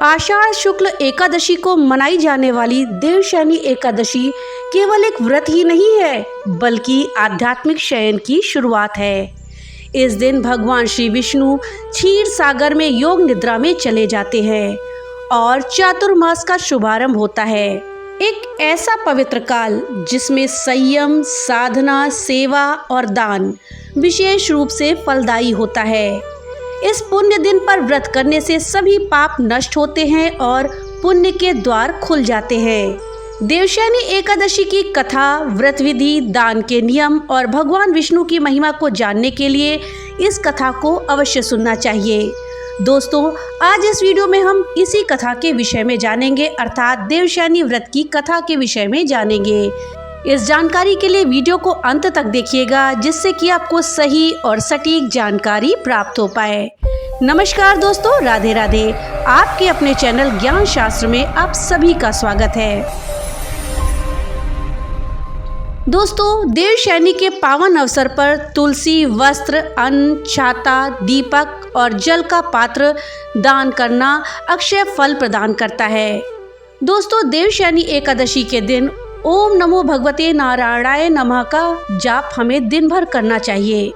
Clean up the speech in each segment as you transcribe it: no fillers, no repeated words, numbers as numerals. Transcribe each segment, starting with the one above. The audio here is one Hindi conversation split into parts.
आषाढ़ शुक्ल एकादशी को मनाई जाने वाली देवशयनी एकादशी केवल एक व्रत ही नहीं है, बल्कि आध्यात्मिक शयन की शुरुआत है। इस दिन भगवान श्री विष्णु क्षीर सागर में योग निद्रा में चले जाते हैं और चातुर्मास का शुभारंभ होता है। एक ऐसा पवित्र काल जिसमें संयम, साधना, सेवा और दान विशेष रूप से फलदायी होता है। इस पुण्य दिन पर व्रत करने से सभी पाप नष्ट होते हैं और पुण्य के द्वार खुल जाते हैं। देवशयनी एकादशी की कथा, व्रत विधि, दान के नियम और भगवान विष्णु की महिमा को जानने के लिए इस कथा को अवश्य सुनना चाहिए। दोस्तों, आज इस वीडियो में हम इसी कथा के विषय में जानेंगे, अर्थात देवशयनी व्रत की कथा के विषय में जानेंगे। इस जानकारी के लिए वीडियो को अंत तक देखिएगा, जिससे कि आपको सही और सटीक जानकारी प्राप्त हो पाए। नमस्कार दोस्तों, राधे राधे। आपके अपने चैनल ज्ञान शास्त्र में आप सभी का स्वागत है। दोस्तों, देवशयनी के पावन अवसर पर तुलसी, वस्त्र, अन्न, छाता, दीपक और जल का पात्र दान करना अक्षय फल प्रदान करता है। दोस्तों, देवशयनी एकादशी के दिन ओम नमो भगवते नारायणाय नमः का जाप हमें दिन भर करना चाहिए।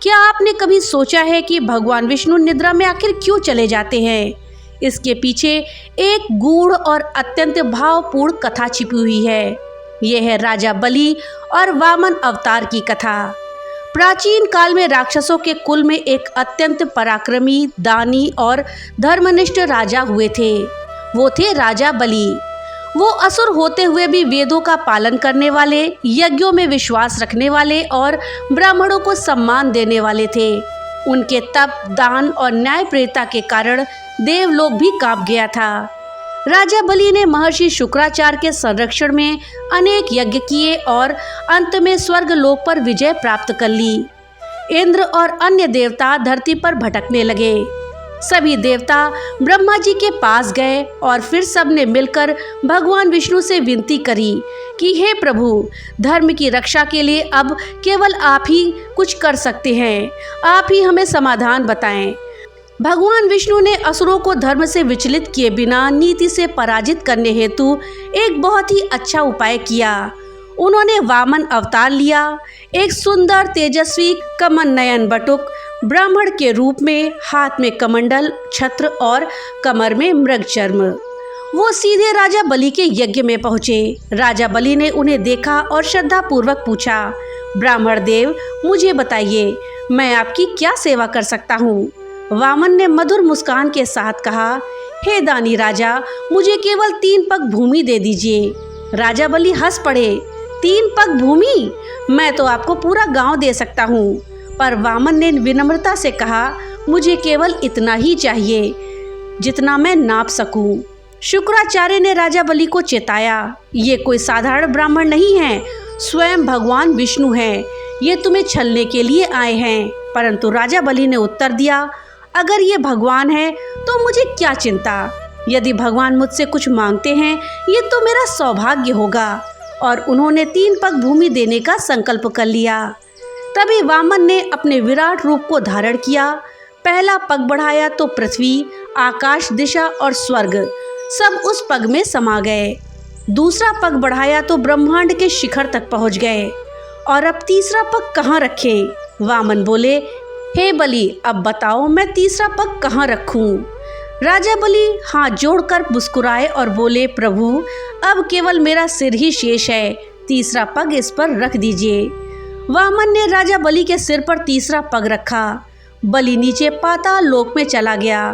क्या आपने कभी सोचा है कि भगवान विष्णु निद्रा में आखिर क्यों चले जाते हैं? इसके पीछे एक गूढ़ और अत्यंत भावपूर्ण कथा छिपी हुई है। यह है राजा बलि और वामन अवतार की कथा। प्राचीन काल में राक्षसों के कुल में एक अत्यंत पराक्रमी, दानी और धर्मनिष्ठ राजा हुए थे। वो थे राजा बलि। वो असुर होते हुए भी वेदों का पालन करने वाले, यज्ञों में विश्वास रखने वाले और ब्राह्मणों को सम्मान देने वाले थे। उनके तप, दान और न्यायप्रियता के कारण देवलोक भी कांप गया था। राजा बलि ने महर्षि शुक्राचार्य के संरक्षण में अनेक यज्ञ किए और अंत में स्वर्ग लोक पर विजय प्राप्त कर ली। इंद्र और अन्य देवता धरती पर भटकने लगे। सभी देवता ब्रह्मा जी के पास गए और फिर सब ने मिलकर भगवान विष्णु से विनती करी कि हे प्रभु, धर्म की रक्षा के लिए अब केवल आप ही कुछ कर सकते हैं। आप ही हमें समाधान बताएं। भगवान विष्णु ने असुरों को धर्म से विचलित किए बिना नीति से पराजित करने हेतु एक बहुत ही अच्छा उपाय किया। उन्होंने वामन अवतार लिया। एक सुंदर, तेजस्वी, कमल नयन बटुक ब्राह्मण के रूप में, हाथ में कमंडल, छत्र और कमर में मृग चर्म। वो सीधे राजा बलि के यज्ञ में पहुँचे। राजा बलि ने उन्हें देखा और श्रद्धा पूर्वक पूछा, ब्राह्मण देव, मुझे बताइए, मैं आपकी क्या सेवा कर सकता हूँ? वामन ने मधुर मुस्कान के साथ कहा, हे दानी राजा, मुझे केवल 3 पग भूमि दे दीजिए। राजा बलि हंस पड़े। 3 पग भूमि? मैं तो आपको पूरा गांव दे सकता हूँ। पर वामन ने विनम्रता से कहा, मुझे केवल इतना ही चाहिए जितना मैं नाप सकूं। शुक्राचार्य ने राजा बलि को चेताया, ये कोई साधारण ब्राह्मण नहीं है, स्वयं भगवान विष्णु हैं। ये तुम्हें छलने के लिए आए हैं। परंतु राजा बलि ने उत्तर दिया, अगर ये भगवान है तो मुझे क्या चिंता। यदि भगवान मुझसे कुछ मांगते हैं, ये तो मेरा सौभाग्य होगा। और उन्होंने 3 पग भूमि देने का संकल्प कर लिया। तभी वामन ने अपने विराट रूप को धारण किया। पहला पग बढ़ाया तो पृथ्वी, आकाश, दिशा और स्वर्ग सब उस पग में समा गए। दूसरा पग बढ़ाया तो ब्रह्मांड के शिखर तक पहुंच गए। और अब तीसरा पग कहाँ रखें? वामन बोले, हे बलि, अब बताओ मैं तीसरा पग कहाँ रखूं? राजा बलि हाथ जोड़कर मुस्कुराए और बोले, प्रभु, अब केवल मेरा सिर ही शेष है, तीसरा पग इस पर रख दीजिए। वामन ने राजा बलि के सिर पर तीसरा पग रखा। बलि नीचे पाताल लोक में चला गया।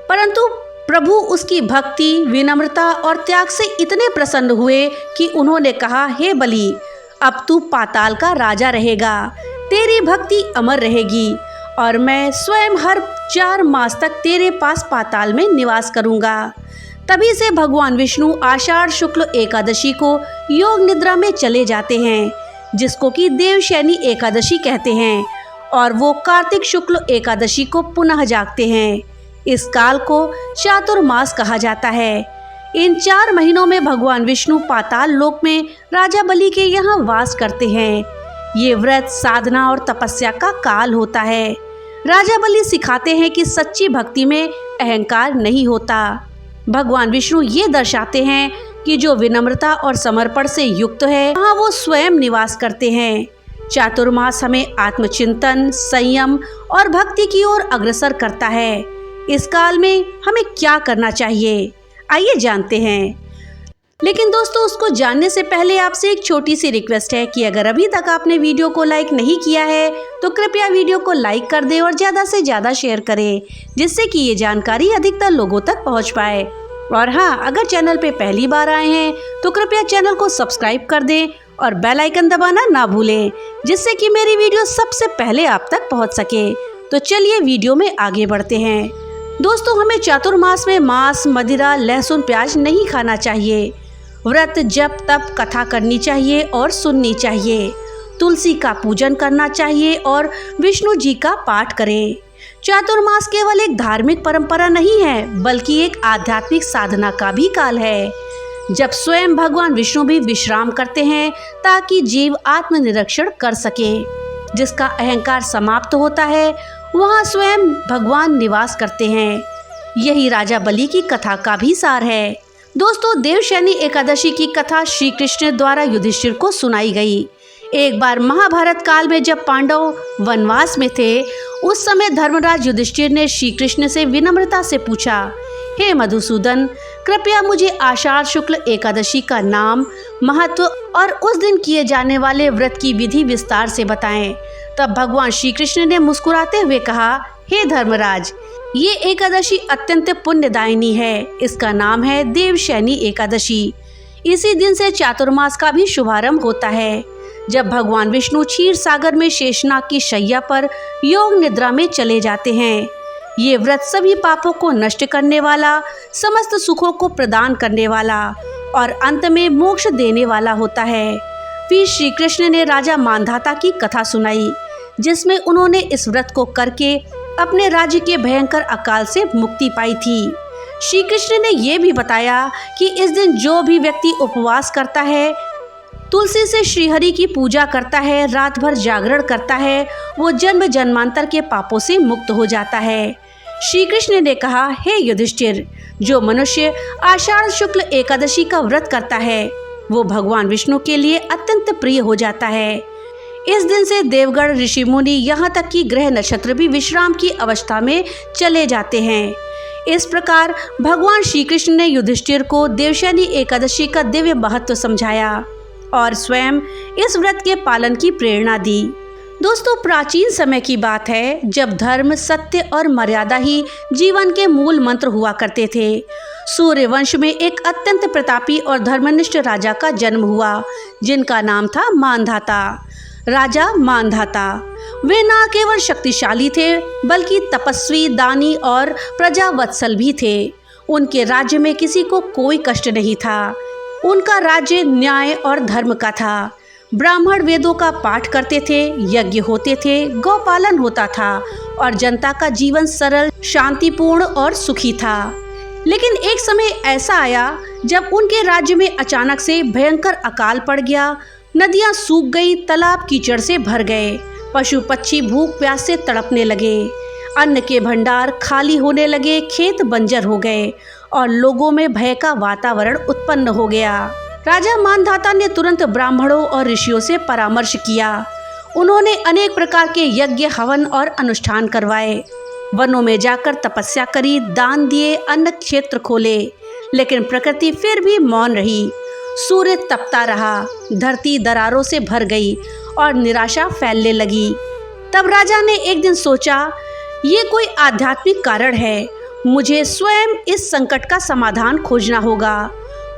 परंतु प्रभु उसकी भक्ति, विनम्रता और त्याग से इतने प्रसन्न हुए कि उन्होंने कहा, हे बलि, अब तू पाताल का राजा रहेगा। तेरी भक्ति अमर रहेगी और मैं स्वयं हर 4 मास तक तेरे पास पाताल में निवास करूंगा। तभी से भगवान विष्णु आषाढ़ शुक्ल एकादशी को योग निद्रा में चले जाते हैं, जिसको कि देवशयनी एकादशी कहते हैं, और वो कार्तिक शुक्ल एकादशी को पुनः जागते हैं। इस काल को चातुर्मास कहा जाता है। इन 4 महीनों में भगवान विष्णु पाताल लोक में राजा बलि के यहाँ वास करते हैं। ये व्रत, साधना और तपस्या का काल होता है। राजा बलि सिखाते हैं कि सच्ची भक्ति में अहंकार नहीं होता। भगवान विष्णु ये दर्शाते हैं कि जो विनम्रता और समर्पण से युक्त है वहाँ वो स्वयं निवास करते हैं। चातुर्मास हमें आत्मचिंतन, संयम और भक्ति की ओर अग्रसर करता है। इस काल में हमें क्या करना चाहिए, आइए जानते हैं। लेकिन दोस्तों, उसको जानने से पहले आपसे एक छोटी सी रिक्वेस्ट है कि अगर अभी तक आपने वीडियो को लाइक नहीं किया है तो कृपया वीडियो को लाइक कर दें और ज़्यादा से ज़्यादा शेयर करें, जिससे कि ये जानकारी अधिकतर लोगों तक पहुंच पाए। और हाँ, अगर चैनल पे पहली बार आए हैं तो कृपया चैनल को सब्सक्राइब कर दें और बेल आइकन दबाना ना भूलें, जिससे कि मेरी वीडियो सबसे पहले आप तक पहुँच सके। तो चलिए वीडियो में आगे बढ़ते हैं। दोस्तों, हमें चातुर्मास में मांस, मदिरा, लहसुन, प्याज नहीं खाना चाहिए। व्रत, जप, तप, कथा करनी चाहिए और सुननी चाहिए। तुलसी का पूजन करना चाहिए और विष्णु जी का पाठ करें। चातुर्मास केवल एक धार्मिक परंपरा नहीं है, बल्कि एक आध्यात्मिक साधना का भी काल है, जब स्वयं भगवान विष्णु भी विश्राम करते हैं ताकि जीव आत्मनिरीक्षण कर सके। जिसका अहंकार समाप्त होता है वहाँ स्वयं भगवान निवास करते हैं। यही राजा बलि की कथा का भी सार है। दोस्तों, देवशयनी एकादशी की कथा श्री कृष्ण द्वारा युधिष्ठिर को सुनाई गई। एक बार महाभारत काल में जब पांडव वनवास में थे, उस समय धर्मराज युधिष्ठिर ने श्री कृष्ण से विनम्रता से पूछा, हे मधुसूदन, कृपया मुझे आषाढ़ शुक्ल एकादशी का नाम, महत्व और उस दिन किए जाने वाले व्रत की विधि विस्तार से बताएं। तब भगवान श्री कृष्ण ने मुस्कुराते हुए कहा, हे धर्मराज, ये एकादशी अत्यंत पुण्यदायिनी है। इसका नाम है देवशयनी एकादशी। इसी दिन से चातुर्मास का भी शुभारंभ होता है, जब भगवान विष्णु क्षीर सागर में शेषनाग की शैया पर योग निद्रा में चले जाते हैं। ये व्रत सभी पापों को नष्ट करने वाला, समस्त सुखों को प्रदान करने वाला और अंत में मोक्ष देने वाला होता है। फिर श्री कृष्ण ने राजा मांधाता की कथा सुनाई, जिसमें उन्होंने इस व्रत को करके अपने राज्य के भयंकर अकाल से मुक्ति पाई थी। श्री कृष्ण ने यह भी बताया कि इस दिन जो भी व्यक्ति उपवास करता है, तुलसी से श्रीहरि की पूजा करता है, रात भर जागरण करता है, वो जन्म जन्मांतर के पापों से मुक्त हो जाता है। श्री कृष्ण ने कहा, हे युधिष्ठिर, जो मनुष्य आषाढ़ शुक्ल एकादशी का व्रत करता है वो भगवान विष्णु के लिए अत्यंत प्रिय हो जाता है। इस दिन से देवगण, ऋषि मुनि, यहाँ तक कि ग्रह नक्षत्र भी विश्राम की अवस्था में चले जाते हैं। इस प्रकार भगवान श्री कृष्ण ने युधिष्ठिर को देवशयनी एकादशी का दिव्य महत्व समझाया और स्वयं इस व्रत के पालन की प्रेरणा दी। दोस्तों, प्राचीन समय की बात है जब धर्म, सत्य और मर्यादा ही जीवन के मूल मंत्र हुआ करते थे। सूर्यवंश में एक अत्यंत प्रतापी और धर्मनिष्ठ राजा का जन्म हुआ, जिनका नाम था मांधाता। राजा मांधाता वे न केवल शक्तिशाली थे, बल्कि तपस्वी, दानी और प्रजावत्सल भी थे। उनके राज्य में किसी को कोई कष्ट नहीं था। उनका राज्य न्याय और धर्म का था। ब्राह्मण वेदों का पाठ करते थे, यज्ञ होते थे, गौपालन होता था और जनता का जीवन सरल, शांतिपूर्ण और सुखी था। लेकिन एक समय ऐसा आया जब उनके राज्य में अचानक से भयंकर अकाल पड़ गया। नदियां सूख गई, तालाब कीचड़ से भर गए, पशु पक्षी भूख प्यास से तड़पने लगे, अन्न के भंडार खाली होने लगे, खेत बंजर हो गए और लोगों में भय का वातावरण उत्पन्न हो गया। राजा मांधाता ने तुरंत ब्राह्मणों और ऋषियों से परामर्श किया। उन्होंने अनेक प्रकार के यज्ञ, हवन और अनुष्ठान करवाए, वनों में जाकर तपस्या करी, दान दिए, अन्न क्षेत्र खोले, लेकिन प्रकृति फिर भी मौन रही। सूर्य तपता रहा, धरती दरारों से भर गई और निराशा फैलने लगी। तब राजा ने एक दिन सोचा, ये कोई आध्यात्मिक कारण है, मुझे स्वयं इस संकट का समाधान खोजना होगा।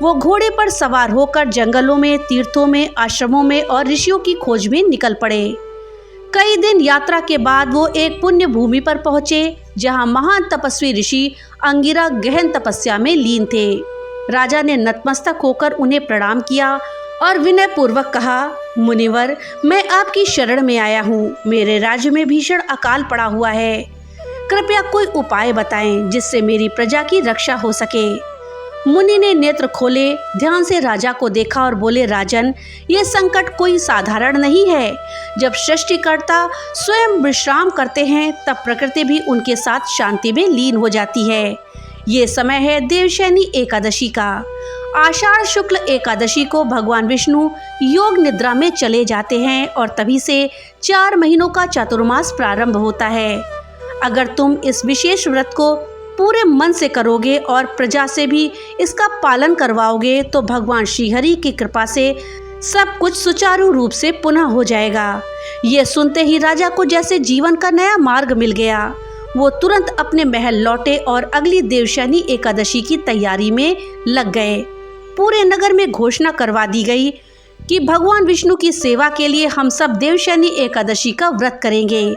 वो घोड़े पर सवार होकर जंगलों में, तीर्थों में, आश्रमों में और ऋषियों की खोज में निकल पड़े। कई दिन यात्रा के बाद वो एक पुण्य भूमि पर पहुंचे, जहां महान तपस्वी ऋषि अंगिरा गहन तपस्या में लीन थे। राजा ने नतमस्तक होकर उन्हें प्रणाम किया और विनय पूर्वक कहा, मुनिवर, मैं आपकी शरण में आया हूँ। मेरे राज्य में भीषण अकाल पड़ा हुआ है, कृपया कोई उपाय बताएं जिससे मेरी प्रजा की रक्षा हो सके। मुनि ने नेत्र खोले, ध्यान से राजा को देखा और बोले, राजन, ये संकट कोई साधारण नहीं है। जब सृष्टिकर्ता स्वयं विश्राम करते हैं तब प्रकृति भी उनके साथ शांति में लीन हो जाती है। ये समय है देवशयनी एकादशी का। आषाढ़ शुक्ल एकादशी को भगवान विष्णु योग निद्रा में चले जाते हैं और तभी से 4 महीनों का चातुर्मास प्रारंभ होता है। अगर तुम इस विशेष व्रत को पूरे मन से करोगे और प्रजा से भी इसका पालन करवाओगे तो भगवान श्रीहरि की कृपा से सब कुछ सुचारू रूप से पुनः हो जाएगा। ये सुनते ही राजा को जैसे जीवन का नया मार्ग मिल गया। वो तुरंत अपने महल लौटे और अगली देवशयनी एकादशी की तैयारी में लग गए। पूरे नगर में घोषणा करवा दी गई कि भगवान विष्णु की सेवा के लिए हम सब देवशयनी एकादशी का व्रत करेंगे।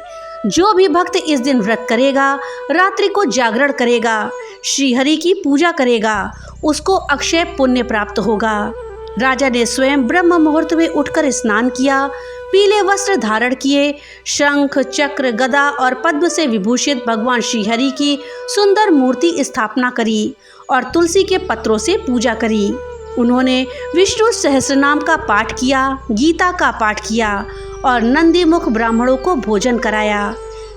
जो भी भक्त इस दिन व्रत करेगा, रात्रि को जागरण करेगा, श्रीहरि की पूजा करेगा, उसको अक्षय पुण्य प्राप्त होगा। राजा ने स्वयं ब्रह्म मुहूर्त में उठकर स्नान किया, पीले वस्त्र धारण किए, शंख, चक्र, गदा और पद्म से विभूषित भगवान श्रीहरि की सुंदर मूर्ति स्थापना करी और तुलसी के पत्रों से पूजा करी। उन्होंने विष्णु सहस्रनाम का पाठ किया, गीता का पाठ किया और नंदी मुख ब्राह्मणों को भोजन कराया।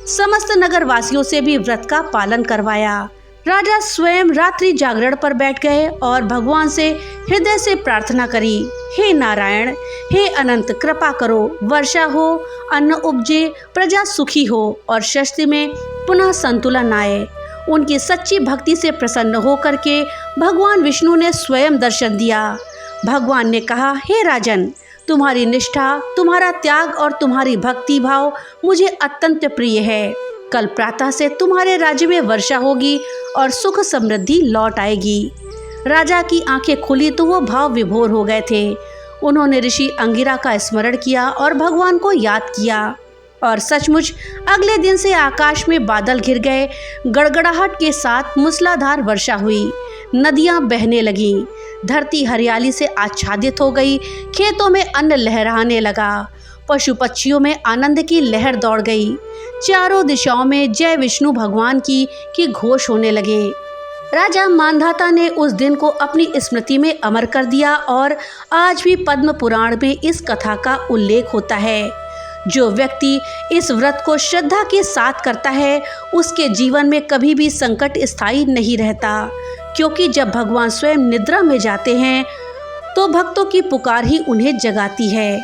समस्त नगर वासियों से भी व्रत का पालन करवाया। राजा स्वयं रात्रि जागरण पर बैठ गए और भगवान से हृदय से प्रार्थना करी, हे नारायण, हे अनंत, कृपा करो, वर्षा हो, अन्न उपजे, प्रजा सुखी हो और सृष्टि में पुनः संतुलन आए। उनकी सच्ची भक्ति से प्रसन्न होकर के भगवान विष्णु ने स्वयं दर्शन दिया। भगवान ने कहा, हे राजन, तुम्हारी निष्ठा, तुम्हारा त्याग और तुम्हारी भक्ति भाव मुझे अत्यंत प्रिय है। कल प्रातः से तुम्हारे राज्य में वर्षा होगी और सुख समृद्धि लौट आएगी। राजा की आंखें खुली तो वो भाव विभोर हो गए थे। उन्होंने ऋषि अंगिरा का स्मरण किया और भगवान को याद किया और सचमुच अगले दिन से आकाश में बादल घिर गए। गड़गड़ाहट के साथ मूसलाधार वर्षा हुई, नदियां बहने लगीं, धरती हरियाली से आच्छादित हो गई, खेतों में अन्न लहराने लगा, पशु पक्षियों में आनंद की लहर दौड़ गई, चारों दिशाओं में जय विष्णु भगवान की घोष होने लगे। राजा मांधाता ने उस दिन को अपनी स्मृति में अमर कर दिया और आज भी पद्म पुराण में इस कथा का उल्लेख होता है। जो व्यक्ति इस व्रत को श्रद्धा के साथ करता है उसके जीवन में कभी भी संकट स्थायी नहीं रहता, क्योंकि जब भगवान स्वयं निद्रा में जाते हैं तो भक्तों की पुकार ही उन्हें जगाती है।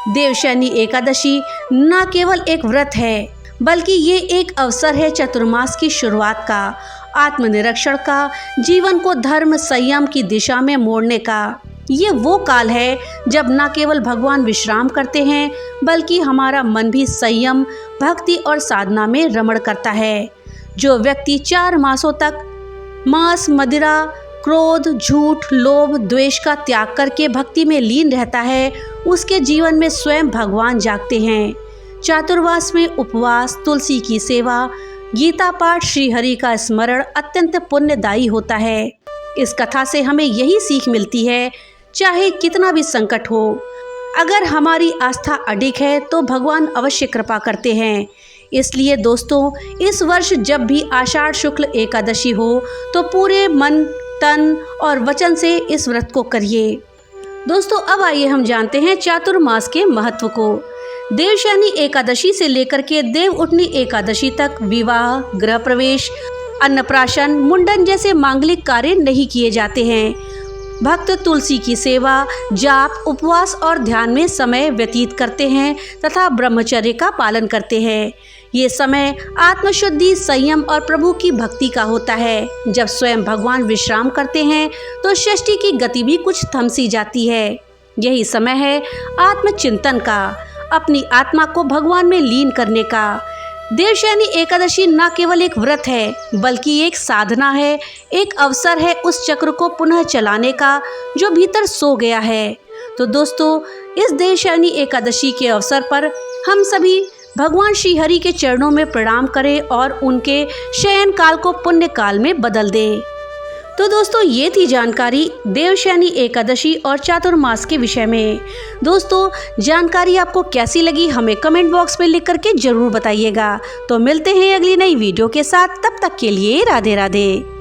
देवशयनी एकादशी न केवल एक व्रत है बल्कि ये एक अवसर है चतुर्मास की शुरुआत का, आत्मनिरीक्षण का, जीवन को धर्म संयम की दिशा में मोड़ने का। ये वो काल है जब न केवल भगवान विश्राम करते हैं बल्कि हमारा मन भी संयम, भक्ति और साधना में रमण करता है। जो व्यक्ति 4 मासों तक मांस, मदिरा, क्रोध, झूठ, लोभ, द्वेष का त्याग करके भक्ति में लीन रहता है उसके जीवन में स्वयं भगवान जागते हैं। चातुर्मास में उपवास, तुलसी की सेवा, गीता पाठ, श्रीहरि का स्मरण अत्यंत पुण्यदायी होता है। इस कथा से हमें यही सीख मिलती है, चाहे कितना भी संकट हो, अगर हमारी आस्था अडिग है तो भगवान अवश्य कृपा करते हैं। इसलिए दोस्तों, इस वर्ष जब भी आषाढ़ शुक्ल एकादशी हो तो पूरे मन, तन और वचन से इस व्रत को करिए। दोस्तों, अब आइए हम जानते हैं चातुर्मास के महत्व को। देवशयनी एकादशी से लेकर के देवउठनी एकादशी तक विवाह, गृह प्रवेश, अन्नप्राशन, मुंडन जैसे मांगलिक कार्य नहीं किए जाते हैं। भक्त तुलसी की सेवा, जाप, उपवास और ध्यान में समय व्यतीत करते हैं तथा ब्रह्मचर्य का पालन करते हैं। ये समय आत्मशुद्धि, संयम और प्रभु की भक्ति का होता है। जब स्वयं भगवान विश्राम करते हैं तो सृष्टि की गति भी कुछ थम सी जाती है। यही समय है आत्मचिंतन का, अपनी आत्मा को भगवान में लीन करने का। देवशयनी एकादशी न केवल एक व्रत है बल्कि एक साधना है, एक अवसर है उस चक्र को पुनः चलाने का जो भीतर सो गया है। तो दोस्तों, इस देवशयनी एकादशी के अवसर पर हम सभी भगवान श्री हरि के चरणों में प्रणाम करें और उनके शयन काल को पुण्य काल में बदल दें। तो दोस्तों, ये थी जानकारी देवशयनी एकादशी और चातुर्मास के विषय में। दोस्तों, जानकारी आपको कैसी लगी हमें कमेंट बॉक्स में लिख करके जरूर बताइएगा। तो मिलते हैं अगली नई वीडियो के साथ, तब तक के लिए राधे राधे।